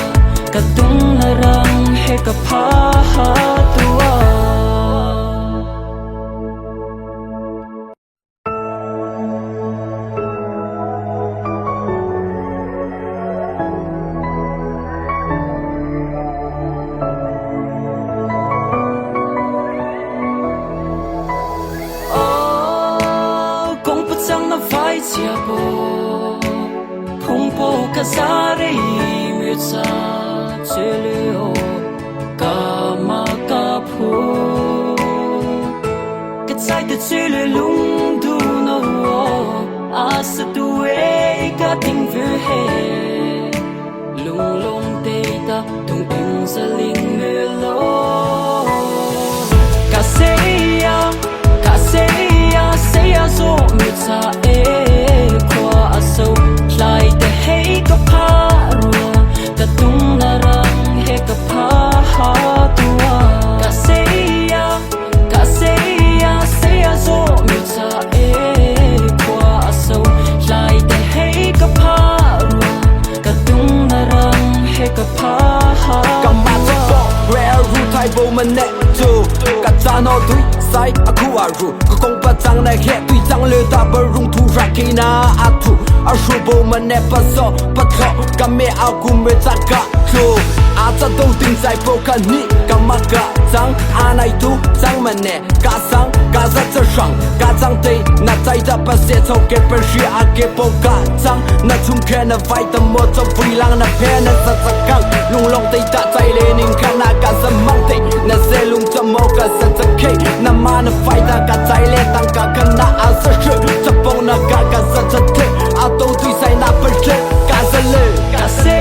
กะตุงนารังให้กับพาหาตัวKasari mitsa chilio kama kapu katsai te chile lung du no asa tu e ka ting vu he lung lung te ta tung tung sa ling me lo kaseya zo mitsa e kwa aso lại để hay có pha rùa ta tung na răng hay có pha ha tua cả say mình nè tu cả cha nó túi sai aku aru có công bắt trăng này hết tuy trăng lừa ta bờ rung thu ra khi na atu ở số bộ mình nè bắt gió bắt khó cả mẹ ao cùng mẹ ta cả tu à ta đâu tin sai bộ cả ni cả mà cả trăng à này tu trăng mình nè cả sáng cả rất rất爽cả trăng tây na tại ta bắt sẽ thâu cái bờ phía à cái bộ cả trăng na chung khen na vai tâm mơ cho vui lang na phe na rất rất căng lung long tây ta tay lên in khăn na cả rất mang tây na sẽ lung cho mơ cả rất rất kê na mà na vai ta cả tay lên tăng cả khăn na à rất rất cho bông na cả rất rất thế à đâu tuy sai na bờ chết cả rất lệ cả say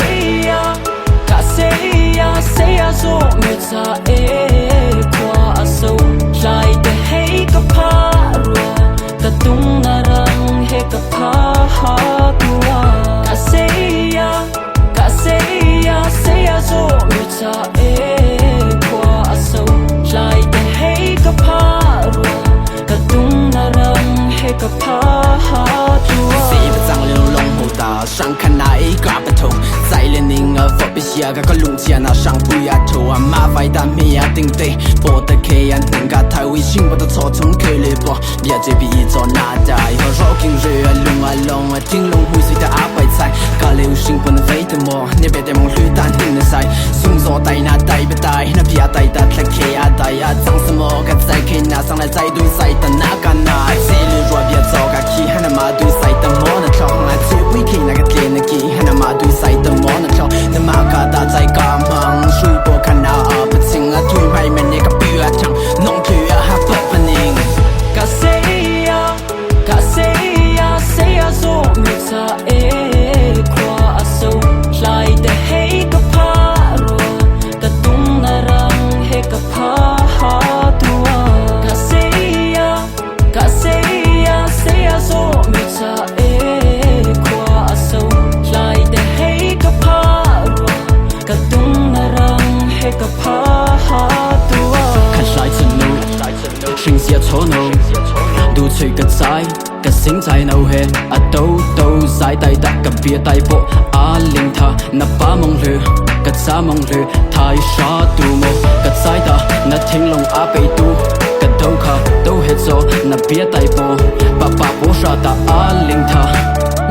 ya zo mi ta e qua sâu lại để hay cả pa rùa ta tung na răng hay cả pa ha tua cả say ya zo mi ta e qua sâu lại để hay cả pa rùa ta tung na răng hay cả pa ha tua上看那一个不同，在连宁儿佛比西个个龙钱那上不呀头啊，马vai但没呀定对，波的开呀能个太微信不的错从开里波，别这比做那代和绕经热龙啊龙啊，听龙会随的阿白菜，个流行不能飞的么？你别在梦里单听的塞，送走带那带不带，那别带的他开呀带呀，长什么个在开那上来再对赛的那个那，这里若别走个去，那马对赛的么那跳来最会开那个。那个那马对赛的么那跳，那马卡达在干忙，水波看那不清啊，推牌面那个比啊强，弄去啊还不不宁。cả say ya zo mi ta e qua sâu lại để hay cả pa rùa ta tung na răng hay cả pa ha tua cả say ya zo mi ta e qua sâu lại để hay cả pa rùa ta tung na răng hay cả pa ha tua看晒成路，心事错怒，都吹个仔。个心在脑海，啊都在带的个别带波，啊令他那把梦绿，个咋梦绿，太傻度么？个在的那听龙啊被堵，个头卡都黑走，那别带波，把波杀的啊令他，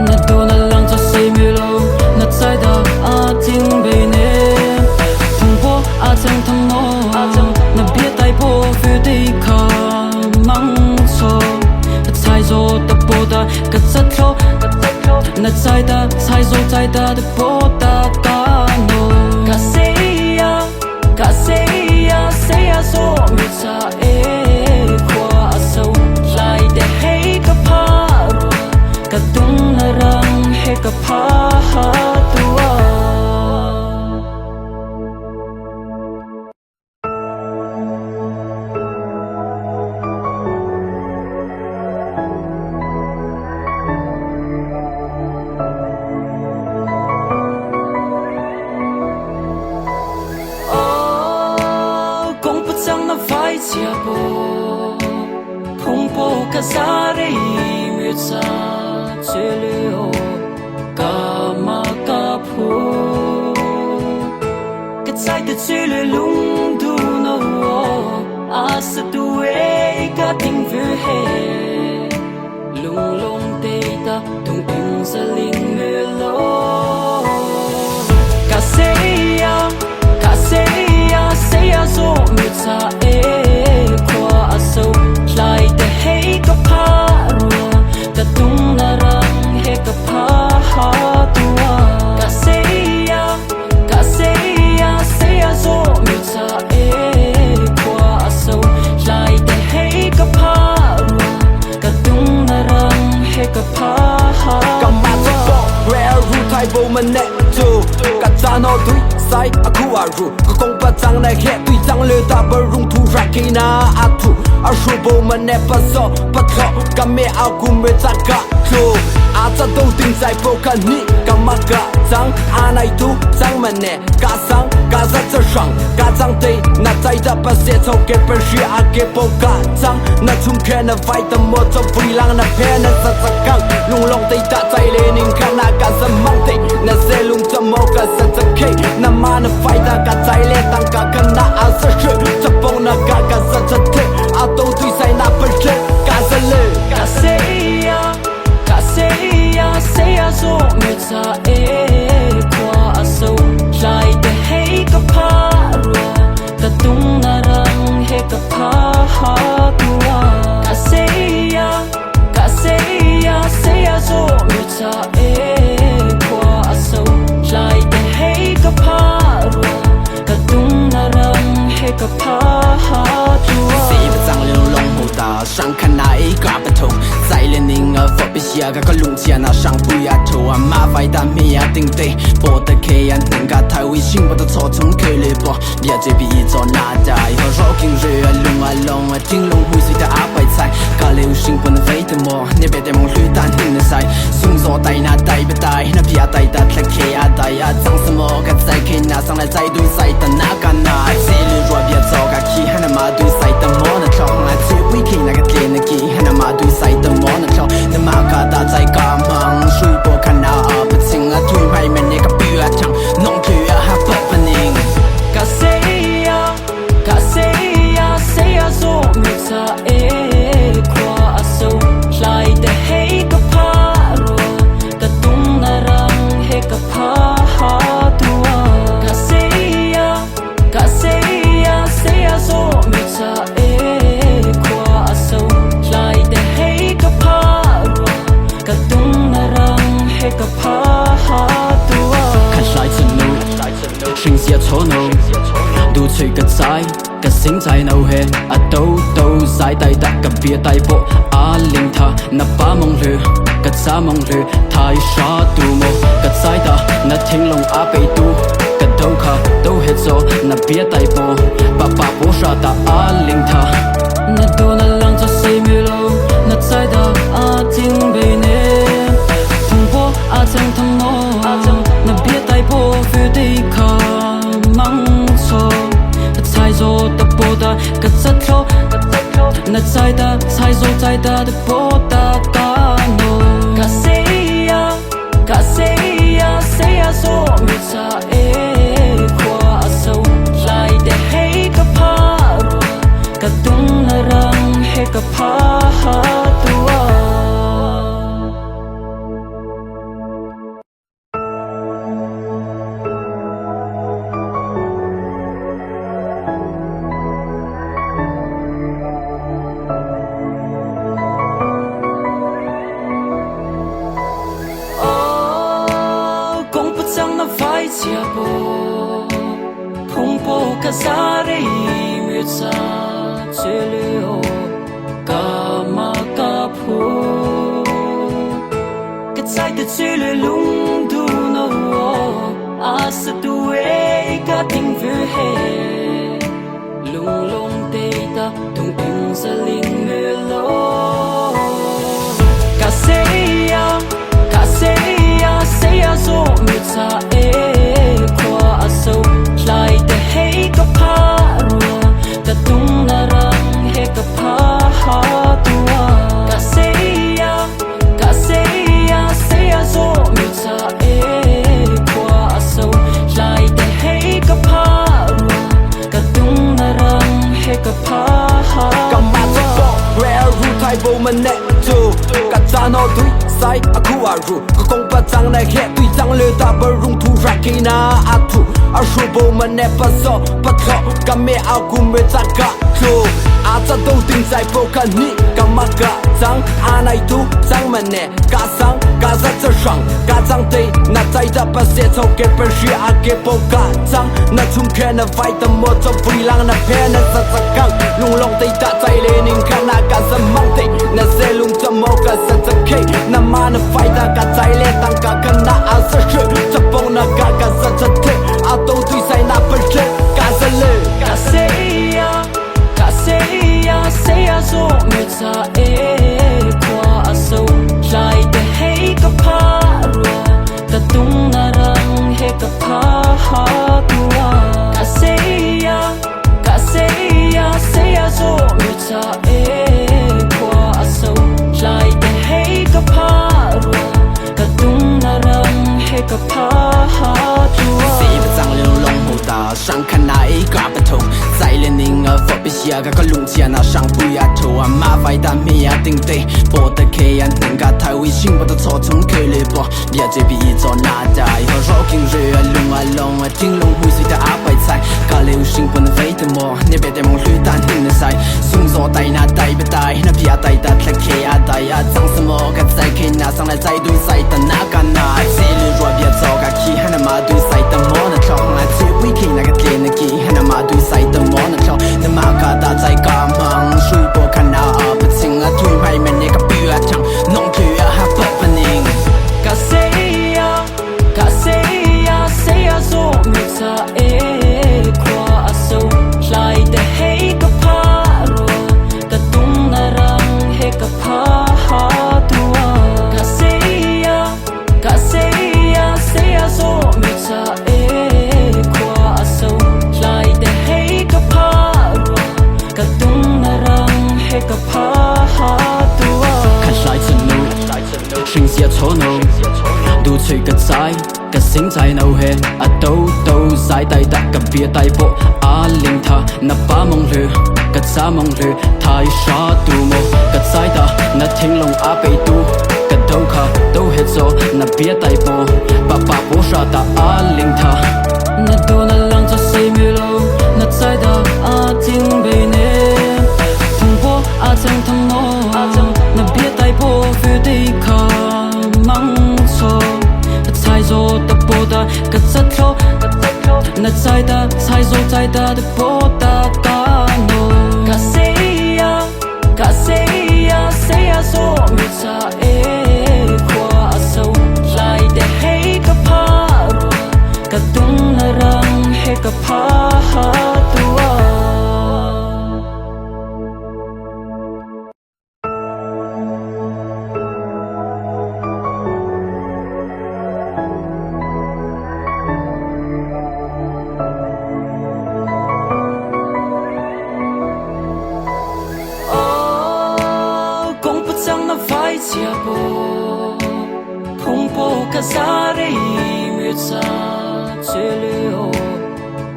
那多那浪着谁没路，那在的啊听被你，通波啊正通么？那别带波非得卡忙错。才做的波达，个在跳，那在的才做在的波达嘎诺。嘎 say ya zo mi ta e qua sâu lại để hay cả pa rùa, cả tung na răng hay cả pa ha tua. Chia bo phong bo ka sare mi cha chelo ka ma ka phu ka sai de chele lung du no as tu e ka ting vu he lung long te ta tung tung sa ling me lo ka say ya zo mi ta e sâu lại để hay cả pa rùa ta tung na răng hay cả pa ha tua cả say ya zo mi ta e qua sâu lại để hay cả pa rùa ta tung na răng hay cả pa ha cả mà cho bỏ rare ru thay vô mình nè tu cả cha nó túi sai aku aru có công bắt trăng này hết tuy trăng lừa ta bờ rung thu ra khi na atu ở số bộ mình nè bắt gió bắt khó cả mẹ ao cùng mẹ ta cả tu à ta đâu tin sai bộ cả ni cả mà cả trăng à này tu trăng mình nè cả sáng 嘎子这上嘎张的，那在的把些头给本事啊给包嘎张，那从看那外的莫走回浪那偏那啥啥刚，龙龙的大在里宁看那嘎子忙的，那些龙怎么嘎啥子 K， 那妈那外的嘎在里当嘎看那啊是是，这帮那嘎嘎啥子的，啊都对在那本身嘎子嘞，嘎谁呀？嘎谁呀？谁呀？做没差诶，夸手来的黑个怕罗，个东那人黑个怕哈多啊。嘎谁呀？嘎谁呀？谁呀？做没差诶，夸手来的黑个怕罗，个东那人黑个怕哈多啊。上看那一个不同，在连宁儿佛比西亚个龙钱那上不呀头啊，马vai但没呀定对，波的开呀能个太危险，不得草丛开了波，别这比一做那代，和绕进热龙啊龙啊，听龙会随的阿白菜，个流行不能飞的么？你别带梦绿蛋听的塞，送走带那带不带，那别带的他开呀带呀，长什么个在开那上来再对赛的那个那，这里若别走个去，那马对赛的么那跳来最危险那个。那个那马对赛的莫那跳，那马卡达在干忙，水波看那不清啊，推牌面那个比啊强，弄去啊还不不宁。嘎谁呀？嘎谁呀？谁呀？做没差诶，夸手来的黑个怕罗，个东那人黑个怕哈多啊。嘎谁呀？嘎谁呀？谁呀？做没差诶。个怕哈多啊，看晒着路，心事错怒，都吹个仔，个心在怒气，啊都在带的个别带波，啊令他那把梦绿，个咋梦绿，太傻度么，个仔的那听龙啊被堵，个头卡都黑走，那别带波，把波杀的啊令他，那多那浪着谁没路，那在的啊听被你。阿正他莫，那别带波für dich kann mang错，猜错的波达个折头，那在的猜错在的波达嘎诺，嘎谁呀？嘎谁呀？谁呀？说没差诶，夸手来的黑个怕罗，个东那人黑个怕哈多啊。家波，碰波卡萨的没差，这里哦，嘎玛嘎普，个在的这里龙都那我，阿是都为个定für黑，龙龙的da，同平时灵没落，嘎谁呀？嘎谁呀？谁呀？说没差诶。手来的黑个怕罗，个东那人黑个怕哈多啊。嘎谁呀？嘎谁呀？谁呀？做没差诶，夸手来的黑个怕罗，个东那人黑个怕哈多啊。干嘛这个 rare 如太不门内做，嘎咋那对赛阿酷阿如，个公巴长那黑对长了大不容突然给那阿土。而说不们那不走不走，干咩熬过没咋个做？阿这都定在不看你干嘛个脏？阿那都脏们呢？嘎桑嘎在这上嘎脏的，那在的把些头给本事阿给不嘎脏，那从看那外的莫走回浪那偏那啥啥刚，龙龙的大在里宁看那嘎什么的，那些龙怎么个啥子 K， 那妈那外的嘎在里当嘎看那阿是是，这帮那嘎嘎啥子的。阿都对在那本身，嘎子嘞，嘎谁呀？嘎谁呀？谁呀？做没差诶，夸手来的黑个怕罗，个东那人黑个怕哈多啊。呀个龙钱那上不呀头啊马vai但没呀定对，波的开呀能个太微信不的错从开里波，别这比一做那代和绕进热龙啊龙啊听龙会随的阿白菜，咖喱心不能飞的么？你别带梦绿蛋听的塞，送走带那带不带，那别带的他开呀带呀，长什么个在开那上来再对赛的那个那，这里若别走个气，那么对赛的么那跳，来最会开那个天的气，那么对赛的么那跳，那么个大在干忙，水波看那不清啊，推牌面那个比啊长，弄去啊还不不宁。Ka say ya so mi ta e kwa aso lai de hey ka paro ka tung na rang he ka pha ha tua Ka say ya so mi ta e kwa aso lai de hey ka paro ka tung na rang he ka pha ha tua 看晒着路，心事错怒，都吹个仔。个心在脑海，都在带的个别带波领他那把梦绿，个咋梦绿太傻度么？个在的那听龙被堵，个都卡都黑走那别带波，把波杀的领他。那多那浪着谁没路，那在的听被你通波曾通我，那别带波非得卡忙错。才做的波达个在跳，那在的才做在的波达嘎诺。Ka say ya so mi ta e kwa aso lai de hey ka paro ka tung na rang he ka pha ha tua chia bo phong po ka sare mi cha cheleo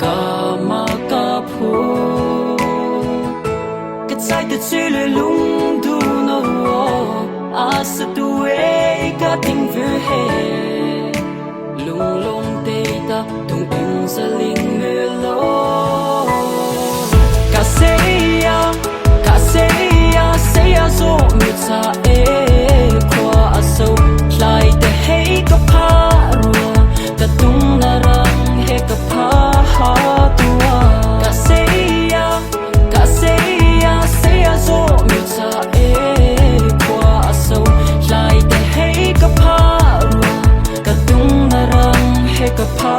ka ma ka phu ka sai de chele lung du no as tu e ka ting vu he lung lung te ta tung ping sa ling me lo ka say ya so mi cha e lai de hey ka paro ka tung na rang he ka pha ha tua Ka say ya so mi ta e kwa aso lai de hey ka paro ka tung na rang he ka pha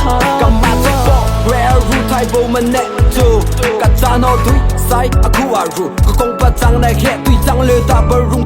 ha Cầm mặt cho bộ, rare ru thay vô mình nè chu Cả cha nó túi, sai, aku aru Có công bà chăng này khẽ, tuy chăng lê ta bờ rung